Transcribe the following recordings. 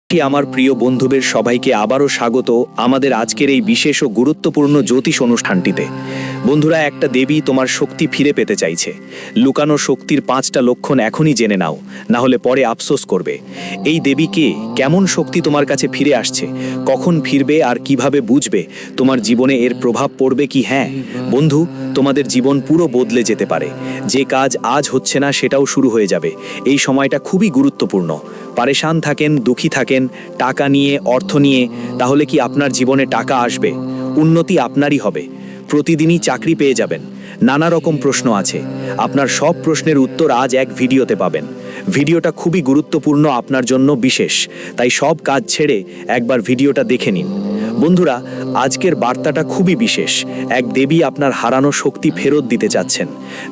আমার প্রিয় বন্ধুদের সবাইকে আবারও স্বাগত আমাদের আজকের এই বিশেষ ও গুরুত্বপূর্ণ জ্যোতিষ অনুষ্ঠানটিতে। বন্ধুরা, একটা দেবী তোমার শক্তি ফিরে পেতে চাইছে। লুকানো শক্তির 5টা লক্ষণ এখনই জেনে নাও, না হলে পরে আফসোস করবে। এই দেবী কে, কেমন শক্তি তোমার কাছে ফিরে আসছে, কখন ফিরবে আর কিভাবে বুঝবে তোমার জীবনে এর প্রভাব পড়বে কি? হ্যাঁ বন্ধু, তোমাদের জীবন পুরো বদলে যেতে পারে। যে কাজ আজ হচ্ছে না সেটাও শুরু হয়ে যাবে। এই সময়টা খুবই গুরুত্বপূর্ণ। পারেশান থাকেন, দুঃখী থাকেন টাকা নিয়ে, অর্থ নিয়ে, তাহলে কি আপনার জীবনে টাকা আসবে? উন্নতি আপনারই হবে। প্রতিদিনই চাকরি পেয়ে যাবেন। নানা রকম প্রশ্ন আছে, আপনার সব প্রশ্নের উত্তর আজ এক ভিডিওতে পাবেন। ভিডিওটা খুবই গুরুত্বপূর্ণ, আপনার জন্য বিশেষ, তাই সব কাজ ছেড়ে একবার ভিডিওটা দেখে নিন। বন্ধুরা, আজকের বার্তাটা খুবই বিশেষ। এক দেবী আপনার হারানো শক্তি ফেরত দিতে চাচ্ছেন।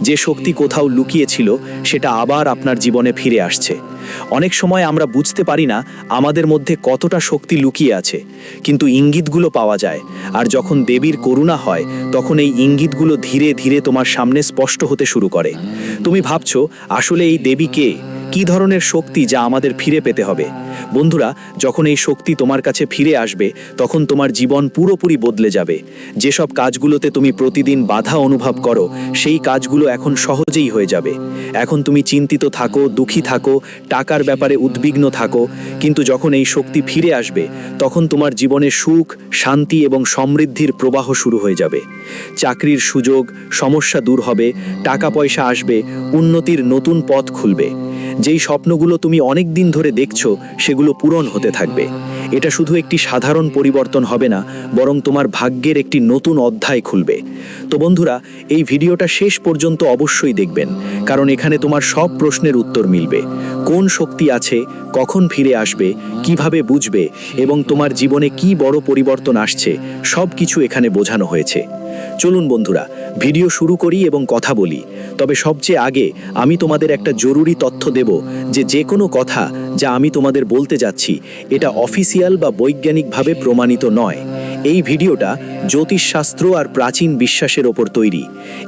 যে শক্তি কোথাও লুকিয়ে ছিল সেটা আবার আপনার জীবনে ফিরে আসছে। অনেক সময় আমরা বুঝতে পারি না আমাদের মধ্যে কতটা শক্তি লুকিয়ে আছে, কিন্তু ইঙ্গিতগুলো পাওয়া যায়। আর যখন দেবীর করুণা হয় তখন এই ইঙ্গিতগুলো ধীরে ধীরে তোমার সামনে স্পষ্ট হতে শুরু করে। তুমি ভাবছো আসলে এই দেবী কে, কি ধরনের শক্তি যা আমাদের ফিরে পেতে হবে? বন্ধুরা, যখন এই শক্তি তোমার কাছে ফিরে আসবে তখন তোমার জীবন পুরোপুরি বদলে যাবে। যেসব কাজগুলোতে তুমি প্রতিদিন বাধা অনুভব করো সেই কাজগুলো এখন সহজেই হয়ে যাবে। এখন তুমি চিন্তিত থাকো, দুঃখী থাকো, টাকার ব্যাপারে উদ্বিগ্ন থাকো, কিন্তু যখন এই শক্তি ফিরে আসবে তখন তোমার জীবনে সুখ, শান্তি এবং সমৃদ্ধির প্রবাহ শুরু হয়ে যাবে। চাকরির সুযোগ, সমস্যা দূর হবে, টাকা পয়সা আসবে, উন্নতির নতুন পথ খুলবে। যেই স্বপ্নগুলো তুমি অনেক দিন ধরে দেখছো সেগুলো পূরণ হতে থাকবে। এটা শুধু একটি সাধারণ পরিবর্তন হবে না, বরং তোমার ভাগ্যের একটি নতুন অধ্যায় খুলবে। তো বন্ধুরা, এই ভিডিওটা শেষ পর্যন্ত অবশ্যই দেখবেন, কারণ এখানে তোমার সব প্রশ্নের উত্তর মিলবে। কোন শক্তি আছে, কখন ফিরে আসবে, কিভাবে বুঝবে এবং তোমার জীবনে কি বড় পরিবর্তন আসছে, সব কিছু এখানে বোঝানো হয়েছে। চলুন বন্ধুরা, ভিডিও শুরু করি এবং কথা বলি। তবে সবচেয়ে আগে আমি তোমাদের একটা জরুরি তথ্য দেব, যে কোনো কথা যা আমি তোমাদের বলতে যাচ্ছি এটা অফিসিয়াল বা বৈজ্ঞানিকভাবে প্রমাণিত নয়। এই ভিডিওটা জ্যোতিষশাস্ত্র আর প্রাচীন বিশ্বাসের ওপর তৈরি।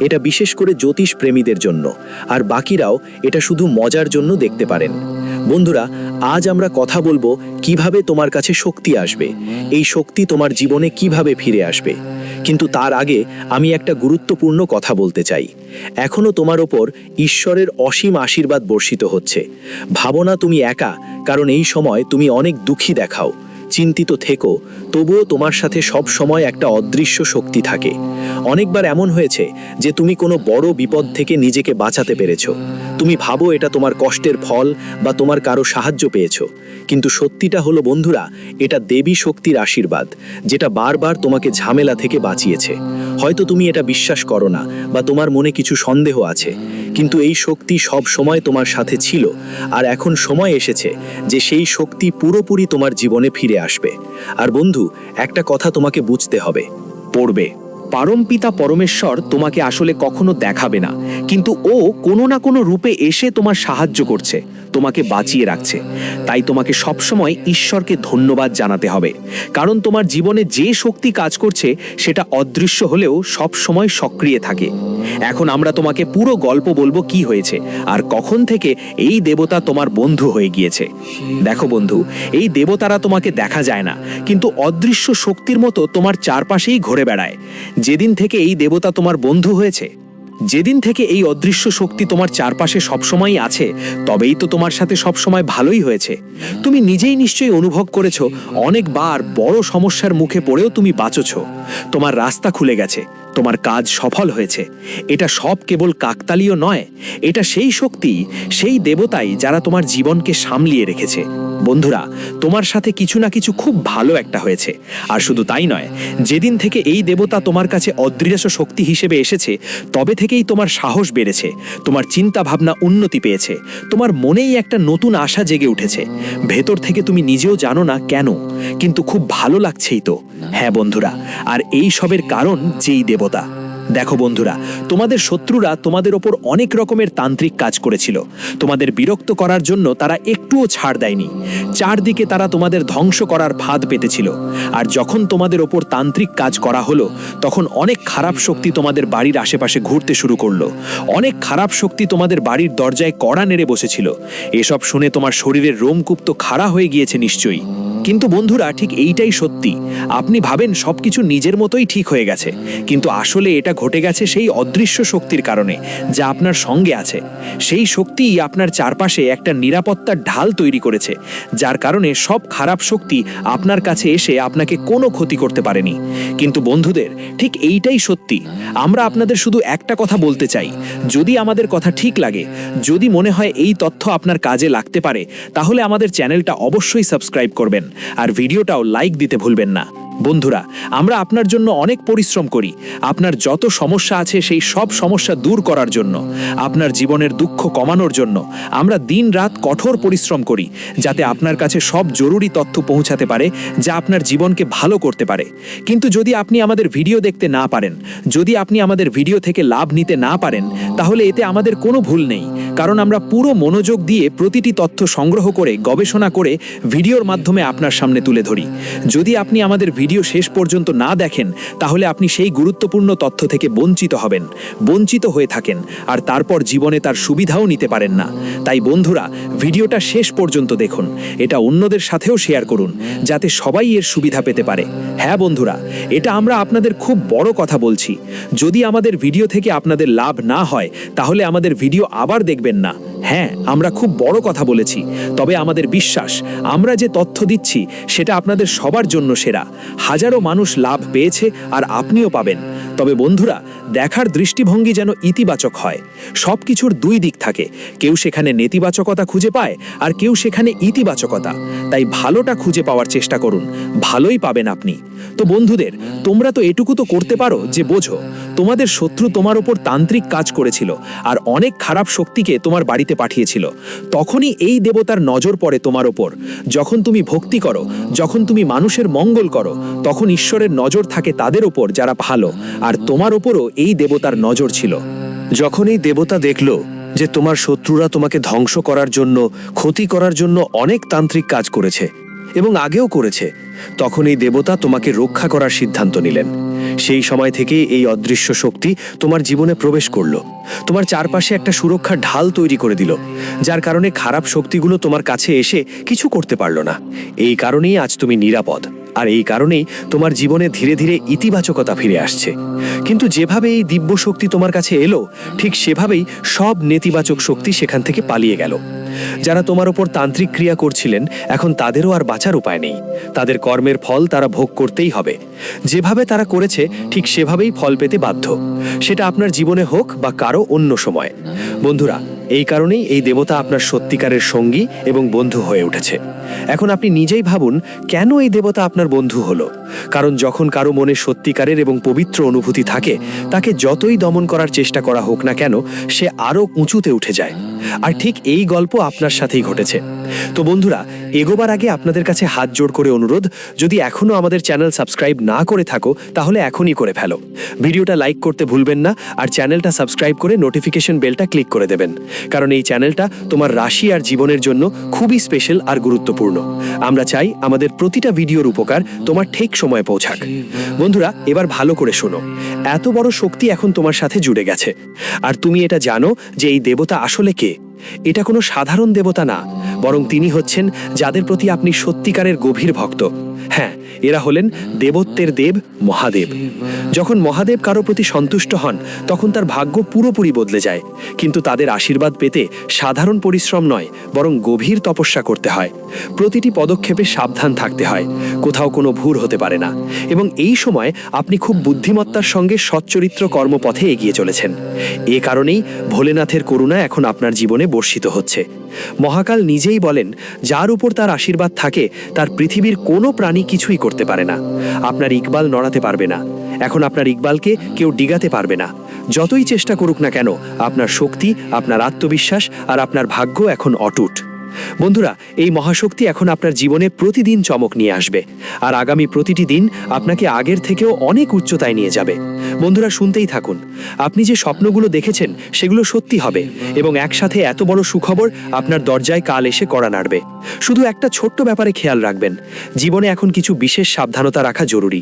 এটা বিশেষ করে জ্যোতিষ প্রেমীদের জন্য, আর বাকিরাও এটা শুধু মজার জন্য দেখতে পারেন। বন্ধুরা, আজ আমরা কথা বলবো কিভাবে তোমার কাছে শক্তি আসবে, এই শক্তি তোমার জীবনে কিভাবে ফিরে আসবে। কিন্তু তার আগে আমি একটা গুরুত্বপূর্ণ কথা বলতে চাই। এখনো তোমার ওপর ঈশ্বরের অসীম আশীর্বাদ বর্ষিত হচ্ছে। ভাবো না তুমি একা, কারণ এই সময় তুমি অনেক দুঃখী দেখাও, চিন্তিত থেকো, তবুও তোমার সাথে সব সময় একটা অদৃশ্য শক্তি থাকে। অনেকবার এমন হয়েছে যে তুমি কোনো বড় বিপদ থেকে নিজেকে বাঁচাতে পেরেছো। তুমি ভাবো এটা তোমার কষ্টের ফল বা তোমার কারো সাহায্য পেয়েছো, কিন্তু সত্যিটা হলো বন্ধুরা, এটা দেবী শক্তির আশীর্বাদ, যেটা বারবার তোমাকে ঝামেলা থেকে বাঁচিয়েছে। হয়তো তুমি এটা বিশ্বাস করো না বা তোমার মনে কিছু সন্দেহ আছে, কিন্তু এই শক্তি সব সময় তোমার সাথে ছিল, আর এখন সময় এসেছে যে সেই শক্তি পুরোপুরি তোমার জীবনে ফিরে আসবে। আর বন্ধু, একটা কথা তোমাকে বুঝতে হবে, পড়বে পারমপিতা পরমেশ্বর তোমাকে আসলে কখনো দেখাবে না, কিন্তু ও কোনো না কোনো রূপে এসে তোমার সাহায্য করছে, তোমাকে বাঁচিয়ে রাখছে। তাই তোমাকে সবসময় ঈশ্বরকে ধন্যবাদ জানাতে হবে, কারণ তোমার জীবনে যে শক্তি কাজ করছে সেটা অদৃশ্য হলেও সব সময় সক্রিয় থাকে। এখন আমরা তোমাকে পুরো গল্প বলবো কি হয়েছে আর কখন থেকে এই দেবতা তোমার বন্ধু হয়ে গিয়েছে। দেখো বন্ধু, এই দেবতারা তোমাকে দেখা যায় না, কিন্তু অদৃশ্য শক্তির মতো তোমার চারপাশেই ঘুরে বেড়ায়। যেদিন থেকে এই দেবতা তোমার বন্ধু হয়েছে, যেদিন থেকে এই অদৃশ্য শক্তি তোমার চারপাশে সবসময়ই আছে, তবেই তো তোমার সাথে সবসময় ভালোই হয়েছে। তুমি নিজেই নিশ্চয়ই অনুভব করেছো, অনেকবার বড় সমস্যার মুখে পড়েও তুমি বাঁচোছো। তোমার রাস্তা খুলে গেছে, তোমার কাজ সফল হয়েছে। এটা সব কেবল কাকতালীয় নয়, এটা সেই শক্তি, সেই দেবতাই যারা তোমার জীবনকে সামলিয়ে রেখেছে। বন্ধুরা, তোমার সাথে কিছু না কিছু খুব ভালো একটা হয়েছে। আর শুধু তাই নয়, যেদিন থেকে এই দেবতা তোমার কাছে অদৃশ্য শক্তি হিসেবে এসেছে, তবে থেকেই তোমার সাহস বেড়েছে, তোমার চিন্তা ভাবনা উন্নতি পেয়েছে, তোমার মনেই একটা নতুন আশা জেগে উঠেছে। ভেতর থেকে তুমি নিজেও জানো না কেন, কিন্তু খুব ভালো লাগছেই তো। হ্যাঁ বন্ধুরা, আর এই সবের কারণ যেই দেবতা। দেখো বন্ধুরা, তোমাদের শত্রুরা তোমাদের ওপর অনেক রকমের তান্ত্রিক কাজ করেছিল। তোমাদের বিরক্ত করার জন্য তারা একটুও ছাড় দেয়নি। চারদিকে তারা তোমাদের ধ্বংস করার ফাঁদ পেতেছিল। আর যখন তোমাদের ওপর তান্ত্রিক কাজ করা হলো, তখন অনেক খারাপ শক্তি তোমাদের বাড়ির আশেপাশে ঘুরতে শুরু করলো। অনেক খারাপ শক্তি তোমাদের বাড়ির দরজায় কড়া নেড়ে বসেছিল। এসব শুনে তোমার শরীরের রোমকূপ তো খাড়া হয়ে গিয়েছে নিশ্চয়ই। কিন্তু বন্ধুরা, ঠিক এইটাই সত্যি। আপনি ভাবেন সবকিছু নিজের মতোই ঠিক হয়ে গেছে, কিন্তু আসলে এটা ঘটে গেছে সেই অদৃশ্য শক্তির কারণে, যা আপনার সঙ্গে আছে। সেই শক্তিই আপনার চারপাশে একটা নিরাপত্তার ঢাল তৈরি করেছে, যার কারণে সব খারাপ শক্তি আপনার কাছে এসে আপনাকে কোনো ক্ষতি করতে পারেনি। কিন্তু বন্ধুদের, ঠিক এইটাই সত্যি। আমরা আপনাদের শুধু একটা কথা বলতে চাই, যদি আমাদের কথা ঠিক লাগে, যদি মনে হয় এই তথ্য আপনার কাজে লাগতে পারে, তাহলে আমাদের চ্যানেলটা অবশ্যই সাবস্ক্রাইব করবেন আর ভিডিওটাও লাইক দিতে ভুলবেন না। বন্ধুরা, আমরা আপনার জন্য অনেক পরিশ্রম করি, আপনার যত সমস্যা আছে সেই সব সমস্যা দূর করার জন্য, আপনার জীবনের দুঃখ কমানোর জন্য আমরা দিন-রাত কঠোর পরিশ্রম করি, যাতে আপনার কাছে সব জরুরি তথ্য পৌঁছাতে পারে, যা আপনার জীবনকে ভালো করতে পারে। কিন্তু যদি আপনি আমাদের ভিডিও দেখতে না পারেন, যদি আপনি আমাদের ভিডিও থেকে লাভ নিতে না পারেন, তাহলে এতে আমাদের কোনো ভুল নেই, কারণ আমরা পুরো মনোযোগ দিয়ে প্রতিটি তথ্য সংগ্রহ করে গবেষণা করে ভিডিওর মাধ্যমে আপনার সামনে তুলে ধরি। যদি আপনি আমাদের ভিডিও শেষ পর্যন্ত না দেখেন, তাহলে আপনি সেই গুরুত্বপূর্ণ তথ্য থেকে বঞ্চিত হবেন, বঞ্চিত হয়ে থাকেন, আর তারপর জীবনে তার সুবিধাও নিতে পারেন না। তাই বন্ধুরা, ভিডিওটা শেষ পর্যন্ত দেখুন, এটা অন্যদের সাথেও শেয়ার করুন, যাতে সবাই এর সুবিধা পেতে পারে। হ্যাঁ বন্ধুরা, এটা আমরা আপনাদের খুব বড় কথা বলছি। যদি আমাদের ভিডিও থেকে আপনাদের লাভ না হয়, তাহলে আমাদের ভিডিও আবার দেখবেন না। হ্যাঁ, আমরা খুব বড় কথা বলেছি, তবে আমাদের বিশ্বাস, আমরা যে তথ্য দিচ্ছি সেটা আপনাদের সবার জন্য সেরা। হাজারো মানুষ লাভ পেয়েছে, আর আপনিও পাবেন। তবে বন্ধুরা, দেখার দৃষ্টিভঙ্গি যেন ইতিবাচক হয়। সব কিছুর দুই দিক থাকে, কেউ সেখানে নেতিবাচকতা খুঁজে পায়, আর কেউ সেখানে ইতিবাচকতা। তাই ভালোটা খুঁজে পাওয়ার চেষ্টা করুন, ভালোই পাবেন আপনি। তো বন্ধুদের, তোমরা তো এটুকু তো করতে পারো যে বোঝো, তোমাদের শত্রু তোমার ওপর তান্ত্রিক কাজ করেছিল আর অনেক খারাপ শক্তিকে তোমার বাড়িতে পাঠিয়েছিল। তখনই এই দেবতার নজর পড়ে তোমার ওপর। যখন তুমি ভক্তি করো, যখন তুমি মানুষের মঙ্গল করো, তখন ঈশ্বরের নজর থাকে তাদের ওপর যারা ভালো, আর তোমার ওপরও এই দেবতার নজর ছিল। যখন এই দেবতা দেখল যে তোমার শত্রুরা তোমাকে ধ্বংস করার জন্য, ক্ষতি করার জন্য অনেক তান্ত্রিক কাজ করেছে এবং আগেও করেছে, তখন এই দেবতা তোমাকে রক্ষা করার সিদ্ধান্ত নিলেন। সেই সময় থেকে এই অদৃশ্য শক্তি তোমার জীবনে প্রবেশ করলো, তোমার চারপাশে একটা সুরক্ষার ঢাল তৈরি করে দিল, যার কারণে খারাপ শক্তিগুলো তোমার কাছে এসে কিছু করতে পারল না। এই কারণেই আজ তুমি নিরাপদ, আর এই কারণেই তোমার জীবনে ধীরে ধীরে ইতিবাচকতা ফিরে আসছে। কিন্তু যেভাবে এই দিব্য শক্তি তোমার কাছে এলো, ঠিক সেভাবেই সব নেতিবাচক শক্তি সেখান থেকে পালিয়ে গেল। যারা তোমার ওপর তান্ত্রিক ক্রিয়া করছিলেন, এখন তাদেরও আর বাঁচার উপায় নেই। তাদের কর্মের ফল তারা ভোগ করতেই হবে। যেভাবে তারা করেছে, ঠিক সেভাবেই ফল পেতে বাধ্য, সেটা আপনার জীবনে হোক বা কারো অন্য সময়। বন্ধুরা, এই কারণেই এই দেবতা আপনার সত্যিকারের সঙ্গী এবং বন্ধু হয়ে উঠেছে। এখন আপনি নিজেই ভাবুন, কেন এই দেবতা আপনার বন্ধু হলো? কারণ যখন কারো মনে সত্যিকারের এবং পবিত্র অনুভূতি থাকে, তাকে যতই দমন করার চেষ্টা করা হোক না কেন, সে আরও উঁচুতে উঠে যায়। আর ঠিক এই গল্প আপনার সাথেই ঘটেছে। তো বন্ধুরা, এগোবার আগে আপনাদের কাছে হাত জোড় করে অনুরোধ, যদি এখনো আমাদের চ্যানেল সাবস্ক্রাইব না করে থাকো, তাহলে এখনই করে ফেলো। ভিডিওটা লাইক করতে ভুলবেন না, আর চ্যানেলটা সাবস্ক্রাইব করে নোটিফিকেশন বেলটা ক্লিক করে দেবেন, কারণ এই চ্যানেলটা তোমার রাশি আর জীবনের জন্য খুবই স্পেশাল আর গুরুত্বপূর্ণ। আমরা চাই আমাদের প্রতিটা ভিডিওর উপকার তোমার ঠিক সময়ে পৌঁছাক। বন্ধুরা, এবার ভালো করে শোনো। এত বড় শক্তি এখন তোমার সাথে জুড়ে গেছে, আর তুমি এটা জানো যে এই দেবতা আসলে কে? এটা কোনো সাধারণ দেবতা না, বরং তিনি হচ্ছেন যাদের প্রতি আপনি সত্যিকারের গভীর ভক্ত। হ্যাঁ, এরা হলেন দেবত্বের দেব মহাদেব। যখন মহাদেব কারো প্রতি সন্তুষ্ট হন, তখন তার ভাগ্য পুরোপুরি বদলে যায়। কিন্তু তাদের আশীর্বাদ পেতে সাধারণ পরিশ্রম নয়, বরং গভীর তপস্যা করতে হয়। প্রতিটি পদক্ষেপে সাবধান থাকতে হয়, কোথাও কোনো ভুল হতে পারে না। এবং এই সময় আপনি খুব বুদ্ধিমত্তার সঙ্গে সচ্চরিত্র কর্মপথে এগিয়ে চলেছেন। এ কারণেই ভোলেনাথের করুণা এখন আপনার জীবনে বর্ষিত হচ্ছে। মহাকাল নিজেই বলেন, যার উপর তার আশীর্বাদ থাকে, তার পৃথিবীর কোনো প্রাণী কিছুই করতে পারে না। আপনার ইকবাল নড়াতে পারবে না। এখন আপনার ইকবালকে কেউ ডিগাতে পারবে না। যতই চেষ্টা করুক না কেন, আপনার শক্তি, আপনার আত্মবিশ্বাস আর আপনার ভাগ্য এখন অটুট। বন্ধুরা, এই মহাশক্তি এখন আপনার জীবনে প্রতিদিন চমক নিয়ে আসবে, আর আগামী প্রতিটি দিন আপনাকে আগের থেকেও অনেক উচ্চতায় নিয়ে যাবে। বন্ধুরা, শুনতেই থাকুন। আপনি যে স্বপ্নগুলো দেখেছেন সেগুলো সত্যি হবে, এবং একসাথে এত বড় সুখবর আপনার দরজায় কাল এসে কড়া নাড়বে। শুধু একটা ছোট্ট ব্যাপারে খেয়াল রাখবেন, জীবনে এখন কিছু বিশেষ সাবধানতা রাখা জরুরি।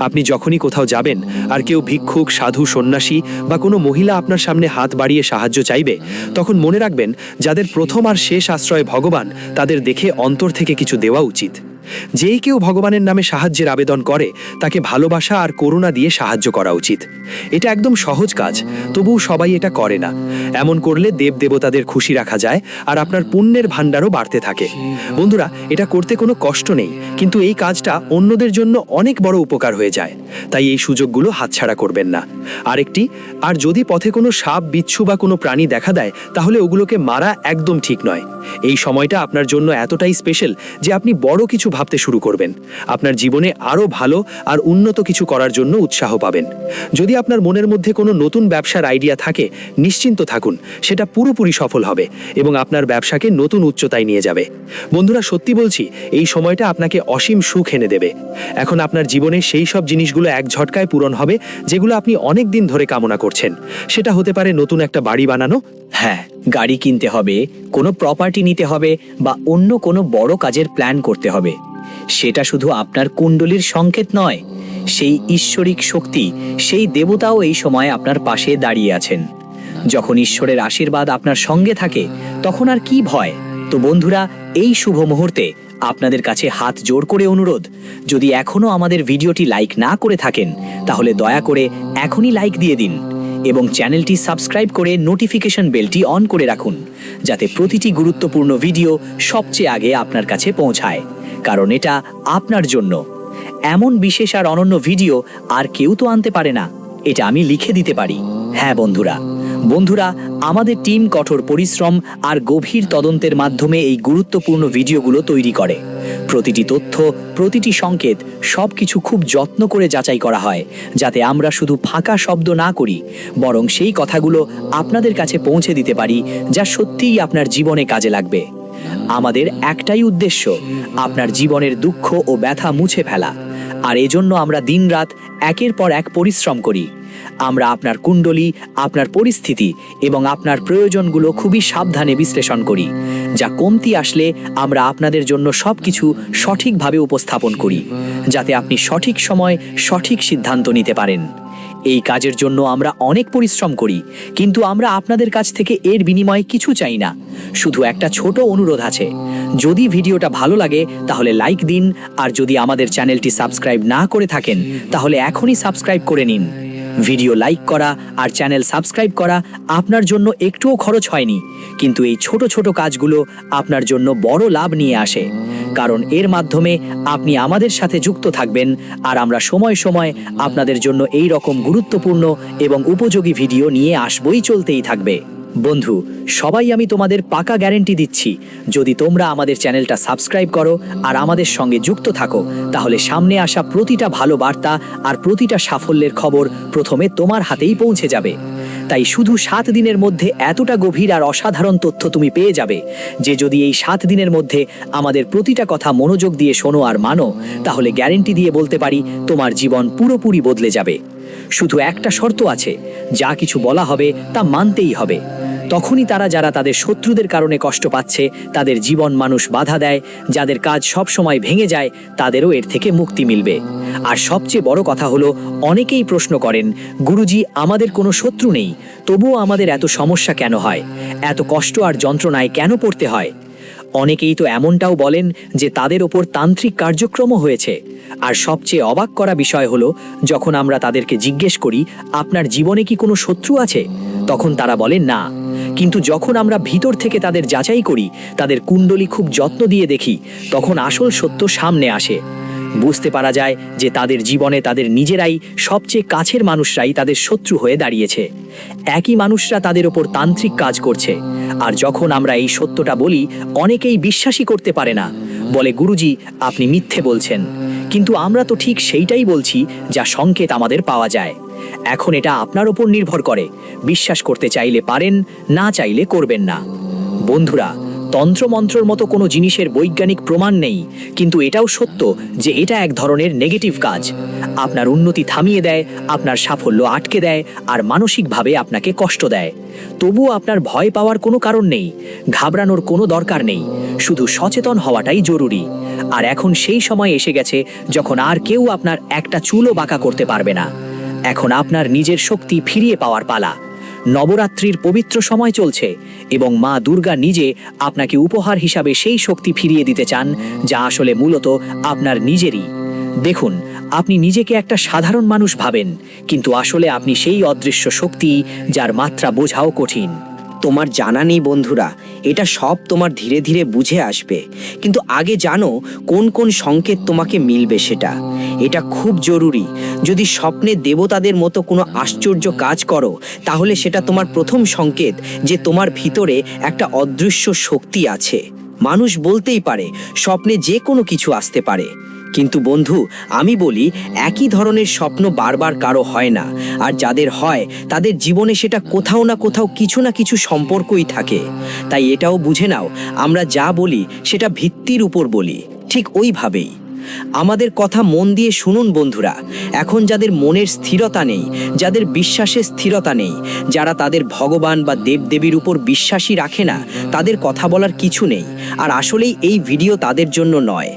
আপনি যখনই কোথাও যাবেন আর কেউ ভিক্ষুক, সাধু, সন্ন্যাসী বা কোনো মহিলা আপনার সামনে হাত বাড়িয়ে সাহায্য চাইবে, তখন মনে রাখবেন, যাদের প্রথম আর শেষ আশ্রয় ভগবান, তাদের দেখে অন্তর থেকে কিছু দেওয়া উচিত। যেই কেউ ভগবানের নামে সাহায্যের আবেদন করে, তাকে ভালোবাসা আর করুণা দিয়ে সাহায্য করা উচিত। এটা একদম সহজ কাজ, তবুও সবাই এটা করে না। এমন করলে দেবদেবতাদের খুশি রাখা যায়, আর আপনার পুণ্যের ভাণ্ডারও বাড়তে থাকে। বন্ধুরা, এটা করতে কোনো কষ্ট নেই, কিন্তু এই কাজটা অন্যদের জন্য অনেক বড় উপকার হয়ে যায়। তাই এই সুযোগগুলো হাতছাড়া করবেন না। আরেকটি, আর যদি পথে কোনো সাপ, বিচ্ছু বা কোনো প্রাণী দেখা দেয়, তাহলে ওগুলোকে মারা একদম ঠিক নয়। এই সময়টা আপনার জন্য এতটাই স্পেশাল যে আপনি বড় কিছু ভাবতে শুরু করবেন। আপনার জীবনে আরও ভালো আর উন্নত কিছু করার জন্য উৎসাহ পাবেন। যদি আপনার মনের মধ্যে কোনো নতুন ব্যবসার আইডিয়া থাকে, নিশ্চিন্ত থাকুন, সেটা পুরোপুরি সফল হবে এবং আপনার ব্যবসাকে নতুন উচ্চতায় নিয়ে যাবে। বন্ধুরা, সত্যি বলছি, এই সময়টা আপনাকে অসীম সুখ এনে দেবে। এখন আপনার জীবনে সেই সব জিনিসগুলো এক ঝটকায় পূরণ হবে যেগুলো আপনি অনেক দিন ধরে কামনা করছেন। সেটা হতে পারে নতুন একটা বাড়ি বানানো, হ্যাঁ, গাড়ি কিনতে হবে, কোনো প্রপার্টি নিতে হবে, বা অন্য কোনো বড় কাজের প্ল্যান করতে হবে। সেটা শুধু আপনার কুণ্ডলীর সংকেত নয়, সেই ঈশ্বরিক শক্তি, সেই দেবতাও এই সময় আপনার পাশে দাঁড়িয়ে আছেন। যখন ঈশ্বরের আশীর্বাদ আপনার সঙ্গে থাকে, তখন আর কি ভয়? তো বন্ধুরা, এই শুভ মুহূর্তে আপনাদের কাছে হাত জোড় করে অনুরোধ, যদি এখনো আমাদের ভিডিওটি লাইক না করে থাকেন, তাহলে দয়া করে এখনই লাইক দিয়ে দিন এবং চ্যানেলটি সাবস্ক্রাইব করে নোটিফিকেশন বেলটি অন করে রাখুন, যাতে প্রতিটি গুরুত্বপূর্ণ ভিডিও সবচেয়ে আগে আপনার কাছে পৌঁছায়। কারণ এটা আপনার জন্য। এমন বিশেষ আর অনন্য ভিডিও আর কেউ তো আনতে পারে না, এটা আমি লিখে দিতে পারি। হ্যাঁ বন্ধুরা, আমাদের টিম কঠোর পরিশ্রম আর গভীর তদন্তের মাধ্যমে এই গুরুত্বপূর্ণ ভিডিওগুলো তৈরি করে। প্রতিটি তথ্য, প্রতিটি সংকেত, সবকিছু খুব যত্ন করে যাচাই করা হয়, যাতে আমরা শুধু ফাঁকা শব্দ না করি, বরং সেই কথাগুলো আপনাদের কাছে পৌঁছে দিতে পারি যা সত্যিই আপনার জীবনে কাজে লাগবে। আমাদের একটাই উদ্দেশ্য, আপনার জীবনের দুঃখ ও ব্যথা মুছে ফেলা। আর এজন্য আমরা দিনরাত একের পর এক পরিশ্রম করি। আমরা আপনার কুণ্ডলী, আপনার পরিস্থিতি এবং আপনার প্রয়োজনগুলো খুবই সাবধানে বিশ্লেষণ করি। যা কমতি আসলে আমরা আপনাদের জন্য সবকিছু সঠিকভাবে উপস্থাপন করি, যাতে আপনি সঠিক সময় সঠিক সিদ্ধান্ত নিতে পারেন। এই কাজের জন্য আমরা অনেক পরিশ্রম করি, কিন্তু আমরা আপনাদের কাছ থেকে এর বিনিময়ে কিছু চাই না। শুধু একটা ছোট অনুরোধ আছে, যদি ভিডিওটা ভালো লাগে তাহলে লাইক দিন, আর যদি আমাদের চ্যানেলটি সাবস্ক্রাইব না করে থাকেন তাহলে এখনই সাবস্ক্রাইব করে নিন। ভিডিও লাইক করা আর চ্যানেল সাবস্ক্রাইব করা আপনার জন্য একটুও খরচ হয়নি, কিন্তু এই ছোট ছোট কাজগুলো আপনার জন্য বড় লাভ নিয়ে আসে। কারণ এর মাধ্যমে আপনি আমাদের সাথে যুক্ত থাকবেন, আর আমরা সময় সময় আপনাদের জন্য এই রকম গুরুত্বপূর্ণ এবং উপযোগী ভিডিও নিয়ে আসবই, চলতেই থাকবে। বন্ধু, সবাই আমি তোমাদের পাকা গ্যারেন্টি দিচ্ছি, যদি তোমরা আমাদের চ্যানেলটা সাবস্ক্রাইব করো আর আমাদের সঙ্গে যুক্ত থাকো, তাহলে সামনে আসা প্রতিটা ভালো বার্তা আর প্রতিটা সাফল্যের খবর প্রথমে তোমার হাতেই পৌঁছে যাবে। তাই শুধু 7 দিনের মধ্যে এতটা গভীর আর অসাধারণ তথ্য তুমি পেয়ে যাবে যে যদি এই 7 দিনের মধ্যে আমাদের প্রতিটা কথা মনোযোগ দিয়ে শোনো আর মানো, তাহলে গ্যারেন্টি দিয়ে বলতে পারি তোমার জীবন পুরোপুরি বদলে যাবে। শুধু একটা শর্ত আছে, যা কিছু বলা হবে তা মানতেই হবে। তখনই যারা তাদের শত্রুদের কারণে কষ্ট পাচ্ছে, তাদের জীবন মানুষ বাধা দেয়, যাদের কাজ সব সময় ভেঙে যায়, তাদেরও এর থেকে মুক্তি মিলবে। আর সবচেয়ে বড় কথা হলো, অনেকেই প্রশ্ন করেন, গুরুজি আমাদের কোনো শত্রু নেই, তবুও আমাদের এত সমস্যা কেন হয়, এত কষ্ট আর যন্ত্রণায় কেন পড়তে হয়? অনেকেই তো এমনটাও বলেন যে তাদের ওপর তান্ত্রিক কার্যক্রমও হয়েছে। আর সবচেয়ে অবাক করা বিষয় হলো, যখন আমরা তাদেরকে জিজ্ঞেস করি আপনার জীবনে কি কোনো শত্রু আছে, তখন তারা বলেন না। কিন্তু যখন আমরা ভিতর থেকে তাদের যাচাই করি, তাদের কুণ্ডলী খুব যত্ন দিয়ে দেখি, তখন আসল সত্য সামনে আসে। বুঝতে পারা যায় যে তাদের জীবনে তাদের নিজেরাই, সবচেয়ে কাছের মানুষরাই তাদের শত্রু হয়ে দাঁড়িয়েছে। একই মানুষরা তাদের ওপর তান্ত্রিক কাজ করছে। আর যখন আমরা এই সত্যটা বলি, অনেকেই বিশ্বাসই করতে পারে না, বলে গুরুজি আপনি মিথ্যে বলছেন। কিন্তু আমরা তো ঠিক সেইটাই বলছি যা সংকেত আমাদের পাওয়া যায়। এখন এটা আপনার ওপর নির্ভর করে, বিশ্বাস করতে চাইলে পারেন, না চাইলে করবেন না। বন্ধুরা, তন্ত্রমন্ত্রর মতো কোনো জিনিসের বৈজ্ঞানিক প্রমাণ নেই, কিন্তু এটাও সত্য যে এটা এক ধরনের নেগেটিভ কাজ। আপনার উন্নতি থামিয়ে দেয়, আপনার সাফল্য আটকে দেয়, আর মানসিকভাবে আপনাকে কষ্ট দেয়। তবুও আপনার ভয় পাওয়ার কোনো কারণ নেই, ঘাবড়ানোর কোনো দরকার নেই, শুধু সচেতন হওয়াটাই জরুরি। আর এখন সেই সময় এসে গেছে যখন আর কেউ আপনার একটা চুলও বাঁকা করতে পারবে না। এখন আপনার নিজের শক্তি ফিরিয়ে পাওয়ার পালা। নবরাত্রির পবিত্র সময় চলছে এবং মা দুর্গা নিজে আপনাকে উপহার হিসাবে সেই শক্তি ফিরিয়ে দিতে চান, যা আসলে মূলত আপনার নিজেরই। দেখুন, আপনি নিজেকে একটা সাধারণ মানুষ ভাবেন, কিন্তু আসলে আপনি সেই অদৃশ্য শক্তি যার মাত্রা বোঝাও কঠিন। তোমার জানা নেই বন্ধুরা, এটা সব তোমার ধীরে ধীরে বুঝে আসবে, কিন্তু আগে জানো কোন কোন সংকেত তোমাকে মিলবে সেটা। এটা খুব জরুরি। যদি স্বপ্নে দেবতাদের মতো কোনো আশ্চর্য কাজ করো, তাহলে সেটা তোমার প্রথম সংকেত যে তোমার ভিতরে একটা অদৃশ্য শক্তি আছে। মানুষ বলতেই পারে স্বপ্নে যে কোনো কিছু আসতে পারে, কিন্তু বন্ধু আমি বলি একই ধরনের স্বপ্ন বারবার কারো হয় না, আর যাদের হয় তাদের জীবনে সেটা কোথাও না কোথাও কিছু না কিছু সম্পর্কই থাকে। তাই এটাও বুঝে নাও, আমরা যা বলি সেটা ভিত্তির উপর বলি, ঠিক ওইভাবেই। আমাদের কথা মন দিয়ে শুনুন বন্ধুরা। এখন যাদের মনের স্থিরতা নেই, যাদের বিশ্বাসের স্থিরতা নেই, যারা তাদের ভগবান বা দেবদেবীর উপর বিশ্বাসই রাখে না, তাদের কথা বলার কিছু নেই। আর আসলেই এই ভিডিও তাদের জন্য নয়।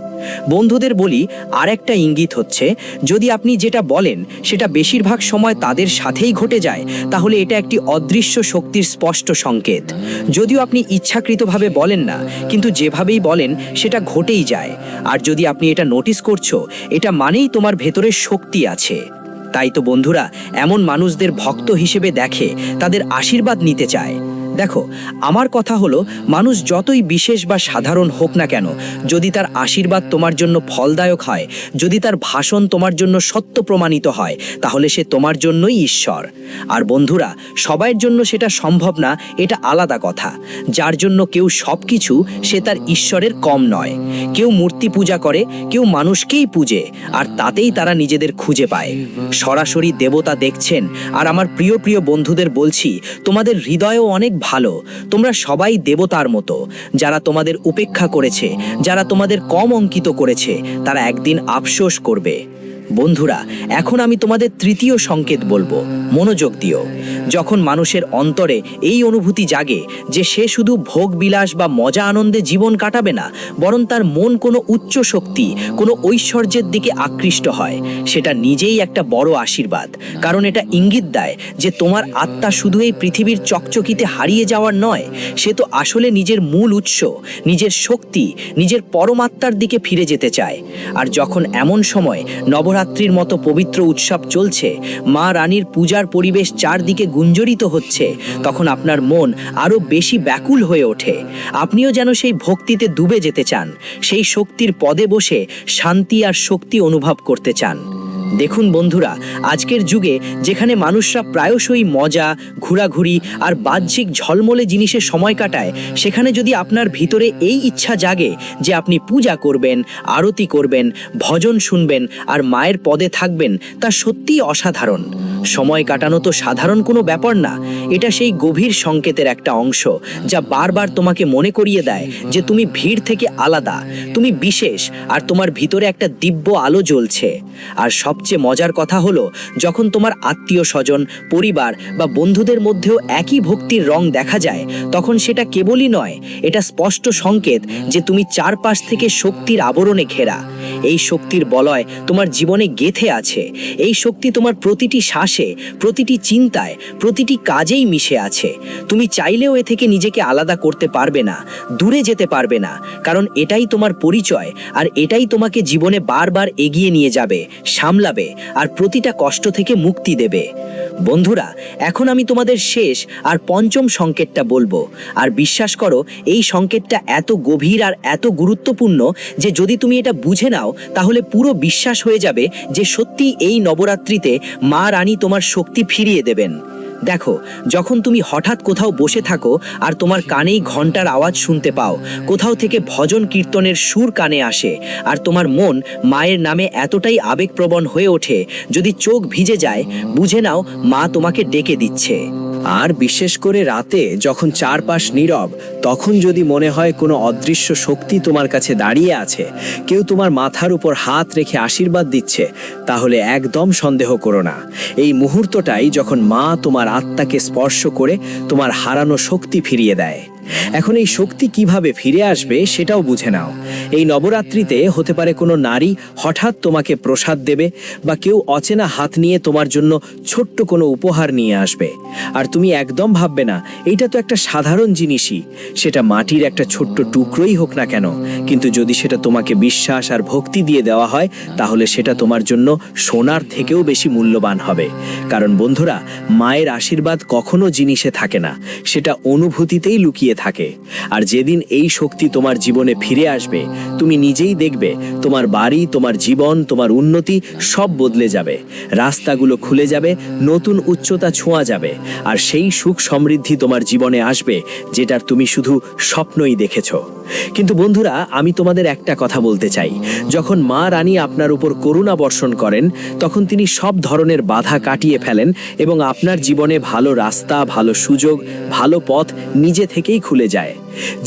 বন্ধুদের বলি, আর একটা ইঙ্গিত হচ্ছে, যদি আপনি যেটা বলেন সেটা বেশিরভাগ সময় তাদের সাথেই ঘটে যায়, তাহলে এটা একটি অদৃশ্য শক্তির স্পষ্ট সংকেত। যদিও আপনি ইচ্ছাকৃতভাবে বলেন না, কিন্তু যেভাবেই বলেন সেটা ঘটেই যায়। আর যদি আপনি এটা নোটিস করছো, এটা মানেই তোমার ভেতরে শক্তি আছে। তাই তো বন্ধুরা, এমন মানুষদের ভক্ত হিসেবে দেখে, তাদের আশীর্বাদ নিতে চায়। দেখো, আমার কথা হলো, মানুষ যতই বিশেষ বা সাধারণ হোক না কেন, যদি তার আশীর্বাদ তোমার জন্য ফলদায়ক হয়, যদি তার ভাষণ তোমার জন্য সত্য প্রমাণিত হয়, তাহলে সে তোমার জন্যই ঈশ্বর। আর বন্ধুরা, সবাইয়ের জন্য সেটা সম্ভব না, এটা আলাদা কথা। যার জন্য কেউ সব কিছু, সে তার ঈশ্বরের কম নয়। কেউ মূর্তি পূজা করে, কেউ মানুষকেই পূজে, আর তাতেই তারা নিজেদের খুঁজে পায়। সরাসরি দেবতা দেখছেন। আর আমার প্রিয় প্রিয় বন্ধুদের বলছি, তোমাদের হৃদয়ও অনেক ভালো। তোমরা সবাই দেবতার মতো। যারা তোমাদের উপেক্ষা করেছে, যারা তোমাদের কম অঙ্কিত করেছে, তারা একদিন আফসোস করবে। বন্ধুরা, এখন আমি তোমাদের তৃতীয় সংকেত বলবো, মনোযোগ দিও। যখন মানুষের অন্তরে এই অনুভূতি জাগে যে সে শুধু ভোগ বিলাস বা মজা আনন্দে জীবন কাটাবে না, বরং তার মন কোনো উচ্চ শক্তি, কোনো ঐশ্বর্যের দিকে আকৃষ্ট হয়, সেটা নিজেই একটা বড় আশীর্বাদ। কারণ এটা ইঙ্গিত দেয় যে তোমার আত্মা শুধু এই পৃথিবীর চকচকিতে হারিয়ে যাওয়ার নয়, সে তো আসলে নিজের মূল উৎস, নিজের শক্তি, নিজের পরমাত্মার দিকে ফিরে যেতে চায়। আর যখন এমন সময় নবরাত্রির মতো পবিত্র উৎসব চলছে, মা রানীর পূজার পরিবেশ চারদিকে গুঞ্জরিত হচ্ছে, তখন আপনার মন আরো বেশি ব্যাকুল হয়ে ওঠে। আপনিও যেন সেই ভক্তিতে ডুবে যেতে চান, সেই শক্তির পদে বসে শান্তি আর শক্তি অনুভব করতে চান। দেখুন বন্ধুরা, আজকের যুগে যেখানে মানুষরা প্রায়শই মজা, ঘোরাঘুরি আর বাহ্যিক ঝলমলে জিনিসে সময় কাটায়, সেখানে যদি আপনার ভিতরে এই ইচ্ছা জাগে যে আপনি পূজা করবেন, আরতি করবেন, ভজন শুনবেন আর মায়ের পদে থাকবেন, তা সত্যিই অসাধারণ। সময় কাটানো তো সাধারণ কোনো ব্যাপার না, এটা সেই গভীর সংকেতের একটা অংশ, যা বারবার তোমাকে মনে করিয়ে দেয় যে তুমি ভিড় থেকে আলাদা, তুমি বিশেষ, আর তোমার ভিতরে একটা দিব্য আলো জ্বলছে। আর সবচেয়ে মজার কথা হলো, যখন তোমার আত্মীয় স্বজন, পরিবার বা বন্ধুদের মধ্যেও একই ভক্তির রং দেখা যায়, তখন সেটা কেবলই নয়, এটা স্পষ্ট সংকেত যে তুমি চারপাশ থেকে শক্তির আবরণে ঘেরা। এই শক্তির বলয় তোমার জীবনে গেঁথে আছে। এই শক্তি তোমার প্রতিটি শ্বাসে, প্রতিটি চিন্তায়, প্রতিটি কাজেই মিশে আছে। তুমি চাইলেও এ থেকে নিজেকে আলাদা করতে পারবে না, দূরে যেতে পারবে না, কারণ এটাই তোমার পরিচয়। আর এটাই তোমাকে জীবনে বারবার এগিয়ে নিয়ে যাবে, সামলাবে আর প্রতিটা কষ্ট থেকে মুক্তি দেবে। বন্ধুরা, এখন আমি তোমাদের শেষ আর পঞ্চম সংকেতটা বলবো। আর বিশ্বাস করো, এই সংকেতটা এত গভীর আর এত গুরুত্বপূর্ণ যে যদি তুমি এটা বুঝে নাও, তাহলে পুরো বিশ্বাস হয়ে যাবে যে সত্যি এই নবরাত্রিতে মা রানী তোমার শক্তি ফিরিয়ে দেবেন। দেখো, যখন তুমি হঠাৎ কোথাও বসে থাকো আর তোমার কানেই ঘন্টার আওয়াজ শুনতে পাও, কোথাও থেকে ভজন কীর্তনের সুর কানে আসে, আর তোমার মন মায়ের নামে এতটাই আবেগপ্রবণ হয়ে ওঠে, যদি চোখ ভিজে যায়, বুঝে নাও মা তোমাকে ডেকে দিচ্ছে। আর বিশেষ করে রাতে যখন চারপাশ নীরব, তখন যদি মনে হয় কোনো অদৃশ্য শক্তি তোমার কাছে দাঁড়িয়ে আছে, কেউ তোমার মাথার উপর হাত রেখে আশীর্বাদ দিচ্ছে, তাহলে একদম সন্দেহ করো না। এই মুহূর্তটাই যখন মা তোমার আত্মাকে স্পর্শ করে তোমার হারানো শক্তি ফিরিয়ে দেয়। এখন এই শক্তি কিভাবে ফিরে আসবে সেটাও বুঝে নাও। এই নবরাত্রিতে হতে পারে কোনো নারী হঠাৎ তোমাকে প্রসাদ দেবে, বা কেউ অচেনা হাত নিয়ে তোমার জন্য ছোট্ট কোনো উপহার নিয়ে আসবে। আর তুমি একদম ভাববে না এইটা তো একটা সাধারণ জিনিসই, সেটা মাটির একটা ছোট্ট টুকরোই হোক না কেন, কিন্তু যদি সেটা তোমাকে বিশ্বাস আর ভক্তি দিয়ে দেওয়া হয়, তাহলে সেটা তোমার জন্য সোনার থেকেও বেশি মূল্যবান হবে। কারণ বন্ধুরা, মায়ের আশীর্বাদ কখনো জিনিসে থাকে না, সেটা অনুভূতিতেই লুকিয়ে থাকে। আর যেদিন এই শক্তি তোমার জীবনে ফিরে আসবে, তুমি নিজেই দেখবে তোমার বাড়ি, তোমার জীবন, তোমার উন্নতি সব বদলে যাবে। রাস্তাগুলো খুলে যাবে, নতুন উচ্চতা ছোঁয়া যাবে, আর সেই সুখ সমৃদ্ধি তোমার জীবনে আসবে যেটার তুমি শুধু স্বপ্নই দেখেছো। কিন্তু বন্ধুরা, আমি তোমাদের একটা কথা বলতে চাই, যখন মা রানী আপনার উপর করুণা বর্ষণ করেন, তখন তিনি সব ধরনের বাধা কাটিয়ে ফেলেন এবং আপনার জীবনে ভালো রাস্তা, ভালো সুযোগ, ভালো পথ নিজে থেকেই খুলে যায়।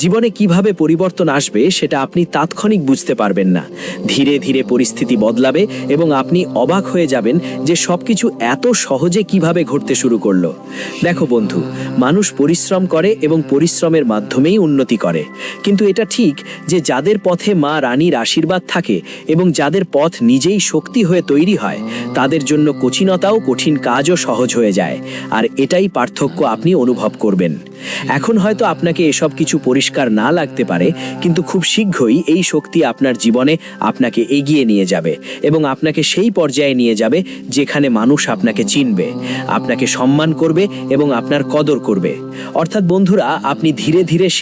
জীবনে কিভাবে পরিবর্তন আসবে সেটা আপনি তাৎক্ষণিক বুঝতে পারবেন না। ধীরে ধীরে পরিস্থিতি বদলাবে এবং আপনি অবাক হয়ে যাবেন যে সবকিছু এত সহজে কিভাবে ঘটতে শুরু করলো। দেখো বন্ধু, মানুষ পরিশ্রম করে এবং পরিশ্রমের মাধ্যমেই উন্নতি করে, কিন্তু এটা ঠিক যে যাদের পথে মা রানীর আশীর্বাদ থাকে এবং যাদের পথ নিজেই শক্তি হয়ে তৈরি হয়, তাদের জন্য কঠিনতাও কঠিন কাজও সহজ হয়ে যায়। আর এটাই পার্থক্য আপনি অনুভব করবেন। এখন হয়তো আপনাকে এসব কিছু পরিষ্কার না লাগতে পারে, কিন্তু খুব শীঘ্রই এই শক্তি আপনার জীবনে আপনাকে এগিয়ে নিয়ে যাবে এবং আপনাকে সেই পর্যায়ে নিয়ে যাবে যেখানে মানুষ আপনাকে চিনবে, আপনাকে সম্মান করবে এবং আপনার কদর করবে। অর্থাৎ বন্ধুরা, আপনি ধীরে ধীরে সেই